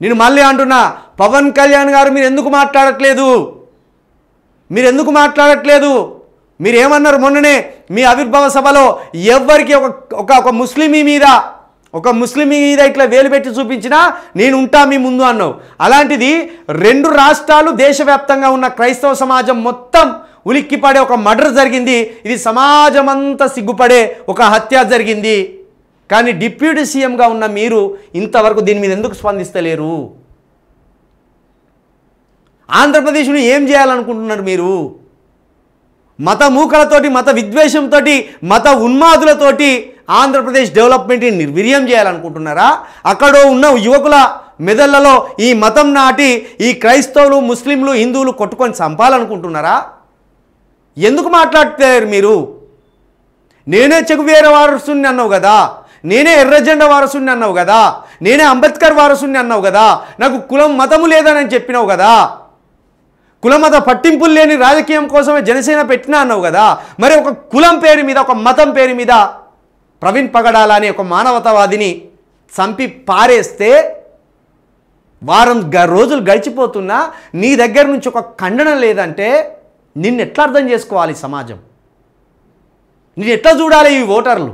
నేను మళ్ళీ అంటున్నా, పవన్ కళ్యాణ్ గారు మీరు ఎందుకు మాట్లాడట్లేదు? మీరు ఏమన్నారు మొన్ననే మీ ఆవిర్భావ సభలో? ఎవ్వరికి ఒక ముస్లిం మీద ఇట్లా వేలు పెట్టి చూపించినా నేను ఉంటా మీ ముందు అన్నావు. అలాంటిది 2 రాష్ట్రాలు దేశవ్యాప్తంగా ఉన్న క్రైస్తవ సమాజం మొత్తం ఉలిక్కిపడే ఒక మర్డర్ జరిగింది. ఇది సమాజం అంతా సిగ్గుపడే ఒక హత్య జరిగింది. కానీ డిప్యూటీ సీఎంగా ఉన్న మీరు ఇంతవరకు దీని మీద ఎందుకు స్పందిస్తలేరు? ఆంధ్రప్రదేశ్ను ఏం చేయాలనుకుంటున్నారు మీరు? మత మూకలతోటి, మత విద్వేషంతో, మత ఉన్మాదులతోటి ఆంధ్రప్రదేశ్ డెవలప్మెంట్ని నిర్వీర్యం చేయాలనుకుంటున్నారా? అక్కడ ఉన్న యువకుల మెదళ్లలో ఈ మతం నాటి ఈ క్రైస్తవులు, ముస్లింలు, హిందువులు కొట్టుకొని చంపాలనుకుంటున్నారా? ఎందుకు మాట్లాడతారు మీరు? నేనే చెగువేర వారసుని అన్నావు కదా, నేనే ఎర్రజెండా వారసుని అన్నావు కదా, నేనే అంబేద్కర్ వారసుని అన్నావు కదా, నాకు కులం మతము లేదని చెప్పినావు కదా, కులమత పట్టింపులు లేని రాజకీయం కోసమే జనసేన పెట్టినా అన్నావు కదా. మరి ఒక కులం పేరు మీద, ఒక మతం పేరు మీద ప్రవీణ్ పగడాల అనే ఒక మానవతావాదిని చంపి పారేస్తే వారం రోజులు గడిచిపోతున్నా నీ దగ్గర నుంచి ఒక ఖండన లేదంటే నిన్ను ఎట్లా అర్థం చేసుకోవాలి సమాజం? నిన్ను ఎట్లా చూడాలి ఈ ఓటర్లు?